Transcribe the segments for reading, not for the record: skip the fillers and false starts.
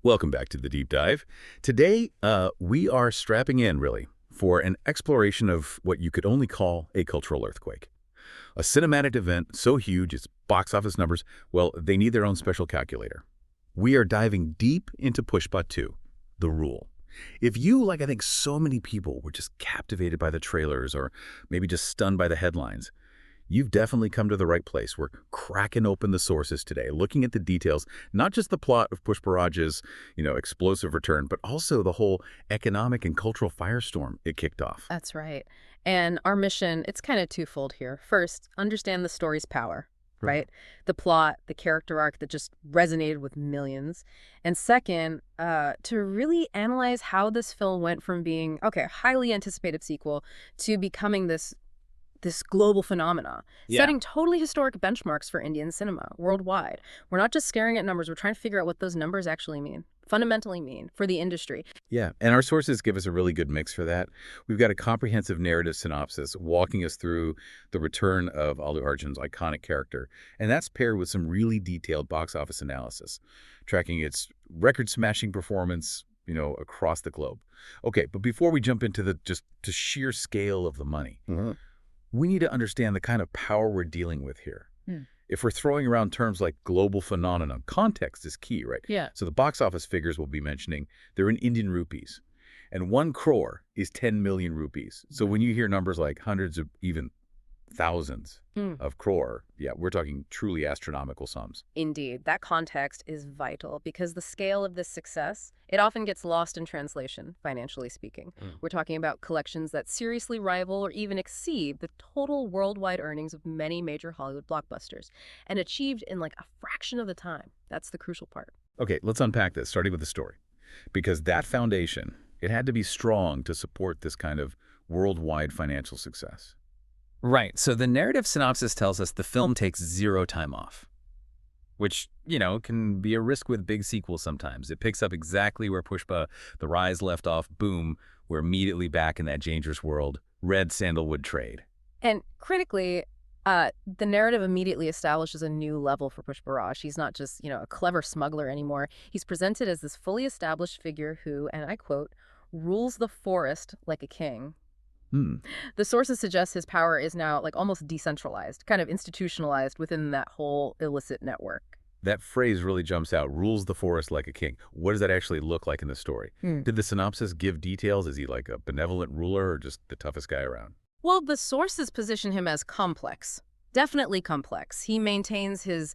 Welcome back to the deep dive. Today, we are strapping in, really, for an exploration of what you could only call a cultural earthquake. A cinematic event so huge its box office numbers, well, they need their own special calculator. We are diving deep into Pushpa 2, The Rule. If you, like I think so many people, were just captivated by the trailers or maybe just stunned by the headlines, you've definitely come to the right place. We're cracking open the sources today, looking at the details, not just the plot of Pushpa Raj's, explosive return, but also the whole economic and cultural firestorm it kicked off. That's right. And our mission, it's kind of twofold here. First, understand the story's power, right? The plot, the character arc that just resonated with millions. And second, to really analyze how this film went from being, okay, a highly anticipated sequel to becoming this global phenomena, setting totally historic benchmarks for Indian cinema worldwide. We're not just staring at numbers, we're trying to figure out what those numbers actually mean, fundamentally mean for the industry. Yeah, and our sources give us a really good mix for that. We've got a comprehensive narrative synopsis walking us through the return of Allu Arjun's iconic character, and that's paired with some really detailed box office analysis, tracking its record-smashing performance, across the globe. Okay, but before we jump into the sheer scale of the money, we need to understand the kind of power we're dealing with here. If we're throwing around terms like global phenomenon, context is key, right? Yeah. So the box office figures we'll be mentioning, they're in Indian rupees. And 1 crore is 10 million rupees. So when you hear numbers like hundreds of even thousands of crore, yeah, we're talking truly astronomical sums. Indeed, that context is vital because the scale of this success, it often gets lost in translation, financially speaking. We're talking about collections that seriously rival or even exceed the total worldwide earnings of many major Hollywood blockbusters, and achieved in like a fraction of the time. That's the crucial part. Okay, let's unpack this, starting with the story. Because that foundation, it had to be strong to support this kind of worldwide financial success. Right. So the narrative synopsis tells us the film takes zero time off, which, can be a risk with big sequels sometimes. It picks up exactly where Pushpa, The Rise left off. Boom, we're immediately back in that dangerous world. Red sandalwood trade. And critically, the narrative immediately establishes a new level for Pushpa Raj. He's not just, a clever smuggler anymore. He's presented as this fully established figure who, and I quote, rules the forest like a king. The sources suggest his power is now like almost decentralized, kind of institutionalized within that whole illicit network. That phrase really jumps out, rules the forest like a king. What does that actually look like in the story? Did the synopsis give details? Is he like a benevolent ruler or just the toughest guy around? Well, the sources position him as complex, definitely complex. He maintains his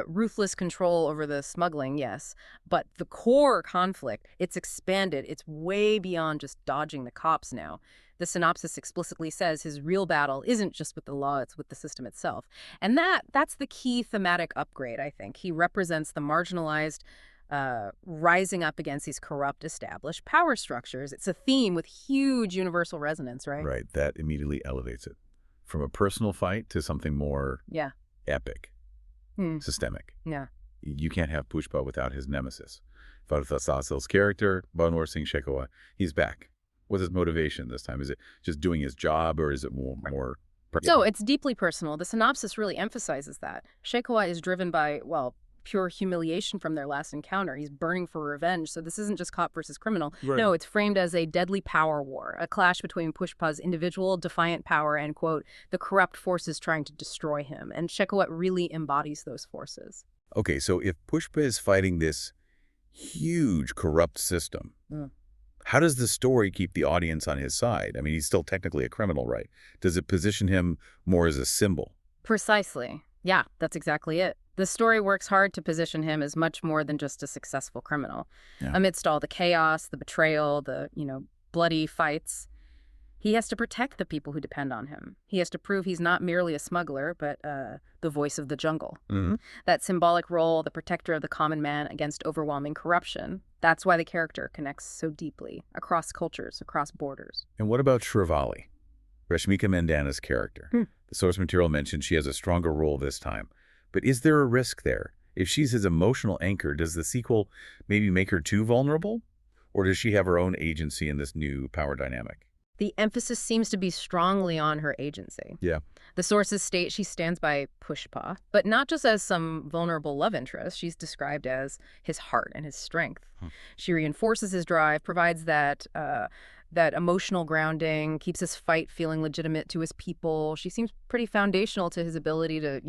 ruthless control over the smuggling, yes, but the core conflict, it's expanded. It's way beyond just dodging the cops now. The synopsis explicitly says his real battle isn't just with the law, it's with the system itself. And that's the key thematic upgrade, I think. He represents the marginalized rising up against these corrupt established power structures. It's a theme with huge universal resonance, right? Right, that immediately elevates it. From a personal fight to something more epic, systemic. Yeah. You can't have Pushpa without his nemesis. Father Sasil's character, Bhanwar Singh Shekhawat, he's back. What's his motivation this time? Is it just doing his job or is it more So it's deeply personal. The synopsis really emphasizes that. Shekhawat is driven by, well, pure humiliation from their last encounter. He's burning for revenge. So this isn't just cop versus criminal. Right. No, it's framed as a deadly power war, a clash between Pushpa's individual defiant power and, quote, the corrupt forces trying to destroy him. And Shekhawat really embodies those forces. Okay, so if Pushpa is fighting this huge corrupt system, how does the story keep the audience on his side? I mean, he's still technically a criminal, right? Does it position him more as a symbol? Precisely. Yeah, that's exactly it. The story works hard to position him as much more than just a successful criminal. Yeah. Amidst all the chaos, the betrayal, the, bloody fights, he has to protect the people who depend on him. He has to prove he's not merely a smuggler, but the voice of the jungle. That symbolic role, the protector of the common man against overwhelming corruption, that's why the character connects so deeply across cultures, across borders. And what about Shravali, Rashmika Mandanna's character? The source material mentions she has a stronger role this time. But is there a risk there? If she's his emotional anchor, does the sequel maybe make her too vulnerable? Or does she have her own agency in this new power dynamic? The emphasis seems to be strongly on her agency. Yeah. The sources state she stands by Pushpa, but not just as some vulnerable love interest. She's described as his heart and his strength. She reinforces his drive, provides that emotional grounding, keeps his fight feeling legitimate to his people. She seems pretty foundational to his ability to,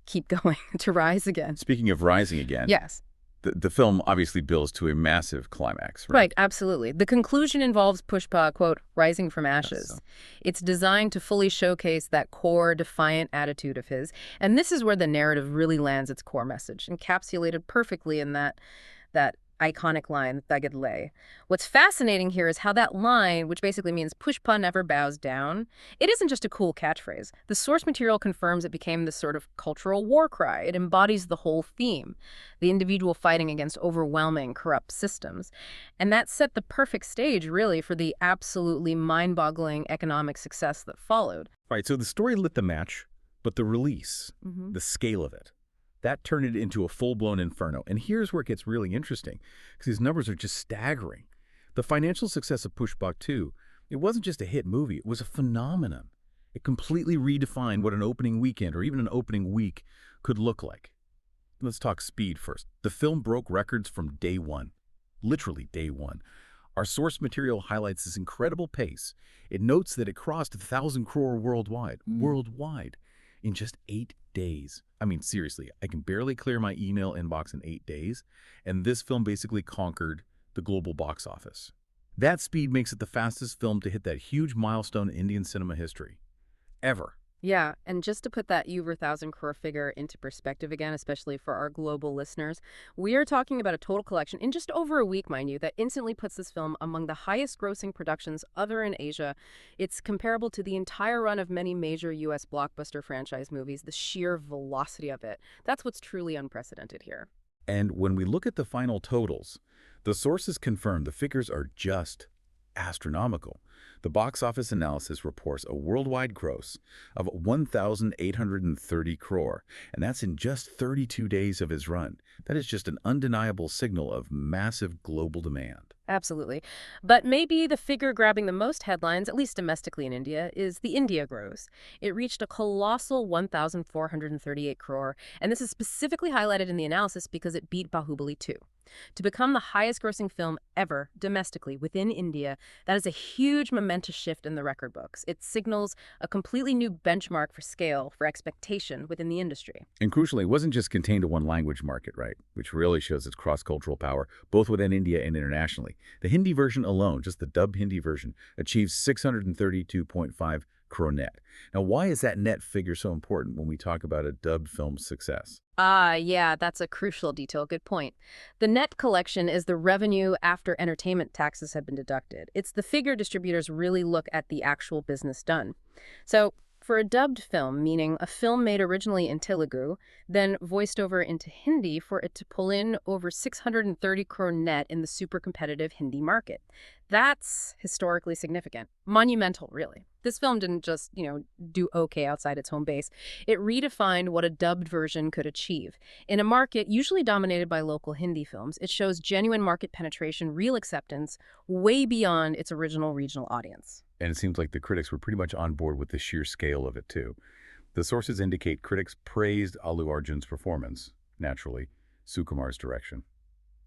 keep going, to rise again. Speaking of rising again, Yes. the film obviously builds to a massive climax, right? Right, absolutely. The conclusion involves Pushpa, quote, rising from ashes. So. It's designed to fully showcase that core, defiant attitude of his. And this is where the narrative really lands its core message, encapsulated perfectly in that iconic line, Dagad lay. What's fascinating here is how that line, which basically means Pushpa never bows down, it isn't just a cool catchphrase. The source material confirms it became this sort of cultural war cry. It embodies the whole theme, the individual fighting against overwhelming, corrupt systems. And that set the perfect stage, really, for the absolutely mind-boggling economic success that followed. Right, so the story lit the match, but the release, the scale of it, that turned it into a full-blown inferno. And here's where it gets really interesting, because these numbers are just staggering. The financial success of Pushpa 2, it wasn't just a hit movie, it was a phenomenon. It completely redefined what an opening weekend or even an opening week could look like. Let's talk speed first. The film broke records from day one, literally day one. Our source material highlights this incredible pace. It notes that it crossed 1,000 crore worldwide, in just 8 days. I mean, seriously, I can barely clear my email inbox in 8 days, and this film basically conquered the global box office. That speed makes it the fastest film to hit that huge milestone in Indian cinema history, ever. Yeah, and just to put that over 1,000 crore figure into perspective again, especially for our global listeners, we are talking about a total collection in just over a week, mind you, that instantly puts this film among the highest grossing productions other in Asia. It's comparable to the entire run of many major U.S. blockbuster franchise movies, the sheer velocity of it. That's what's truly unprecedented here. And when we look at the final totals, the sources confirm the figures are just astronomical. The box office analysis reports a worldwide gross of 1,830 crore, and that's in just 32 days of his run. That is just an undeniable signal of massive global demand. Absolutely. But maybe the figure grabbing the most headlines, at least domestically in India, is the India gross. It reached a colossal 1,438 crore, and this is specifically highlighted in the analysis because it beat Bahubali 2. To become the highest-grossing film ever domestically within India, that is a huge momentous shift in the record books. It signals a completely new benchmark for scale, for expectation within the industry. And crucially, it wasn't just contained to one language market, right? Which really shows its cross-cultural power, both within India and internationally. The Hindi version alone, just the dubbed Hindi version, achieved 632.5 crore net. Now, why is that net figure so important when we talk about a dubbed film's success? Yeah, that's a crucial detail. Good point. The net collection is the revenue after entertainment taxes have been deducted. It's the figure distributors really look at the actual business done. So, for a dubbed film, meaning a film made originally in Telugu, then voiced over into Hindi for it to pull in over 630 crore net in the super competitive Hindi market. That's historically significant. Monumental, really. This film didn't just, do okay outside its home base. It redefined what a dubbed version could achieve. In a market usually dominated by local Hindi films, it shows genuine market penetration, real acceptance, way beyond its original regional audience. And it seems like the critics were pretty much on board with the sheer scale of it, too. The sources indicate critics praised Allu Arjun's performance, naturally, Sukumar's direction,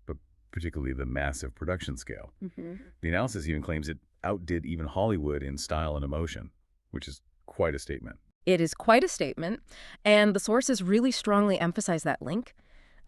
but particularly the massive production scale. The analysis even claims it outdid even Hollywood in style and emotion, which is quite a statement. It is quite a statement, and the sources really strongly emphasize that link.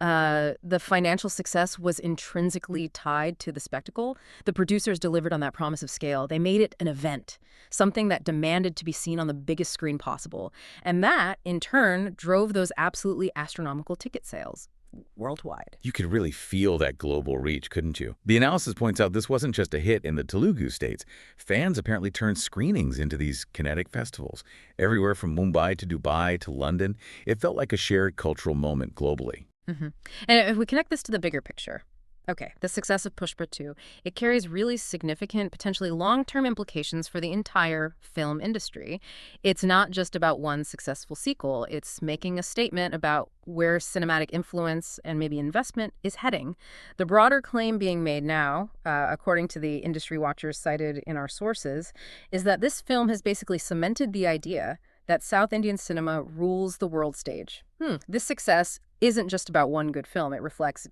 The financial success was intrinsically tied to the spectacle. The producers delivered on that promise of scale. They made it an event, something that demanded to be seen on the biggest screen possible. And that, in turn, drove those absolutely astronomical ticket sales worldwide. You could really feel that global reach, couldn't you? The analysis points out this wasn't just a hit in the Telugu states. Fans apparently turned screenings into these kinetic festivals. Everywhere from Mumbai to Dubai to London, it felt like a shared cultural moment globally. And if we connect this to the bigger picture, Okay, the success of Pushpa 2, it carries really significant, potentially long-term implications for the entire film industry. It's not just about one successful sequel. It's making a statement about where cinematic influence and maybe investment is heading. The broader claim being made now, according to the industry watchers cited in our sources, is that this film has basically cemented the idea that South Indian cinema rules the world stage. This success isn't just about one good film. It reflects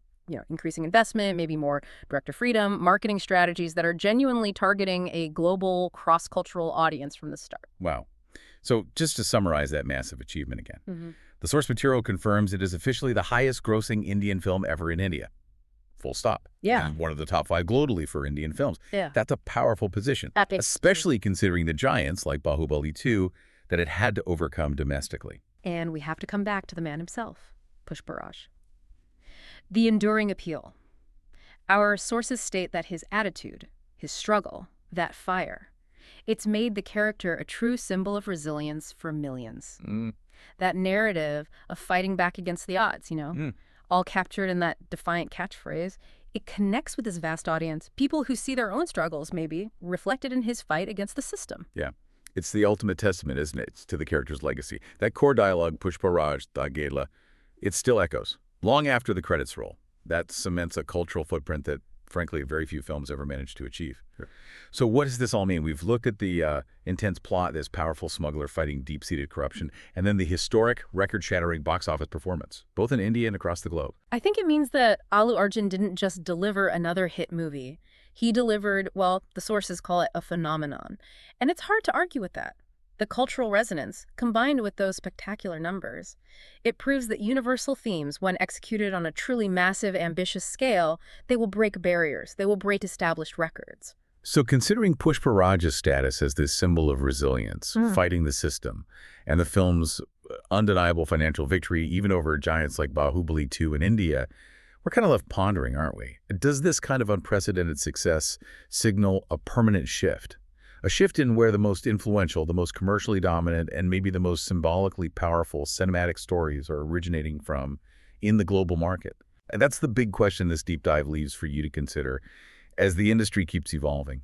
increasing investment, maybe more director freedom, marketing strategies that are genuinely targeting a global cross-cultural audience from the start. Wow. So just to summarize that massive achievement again, the source material confirms it is officially the highest grossing Indian film ever in India. Full stop. Yeah. And one of the top 5 globally for Indian films. Yeah. That's a powerful position, especially considering the giants like Bahubali 2 that it had to overcome domestically. And we have to come back to the man himself, Pushpa Raj. The enduring appeal. Our sources state that his attitude, his struggle, that fire, it's made the character a true symbol of resilience for millions. That narrative of fighting back against the odds, all captured in that defiant catchphrase, it connects with his vast audience, people who see their own struggles, maybe, reflected in his fight against the system. Yeah. It's the ultimate testament, isn't it, to the character's legacy. That core dialogue, Pushpa Raj, Dagela, it still echoes. Long after the credits roll, that cements a cultural footprint that, frankly, very few films ever managed to achieve. Sure. So what does this all mean? We've looked at the intense plot, this powerful smuggler fighting deep-seated corruption, and then the historic, record-shattering box office performance, both in India and across the globe. I think it means that Allu Arjun didn't just deliver another hit movie. He delivered, well, the sources call it a phenomenon. And it's hard to argue with that. The cultural resonance, combined with those spectacular numbers, it proves that universal themes, when executed on a truly massive, ambitious scale, they will break barriers, they will break established records. So considering Pushpa Raj's status as this symbol of resilience, fighting the system, and the film's undeniable financial victory, even over giants like Bahubali 2 in India, we're kind of left pondering, aren't we? Does this kind of unprecedented success signal a permanent shift? A shift in where the most influential, the most commercially dominant, and maybe the most symbolically powerful cinematic stories are originating from in the global market? And that's the big question this deep dive leaves for you to consider as the industry keeps evolving.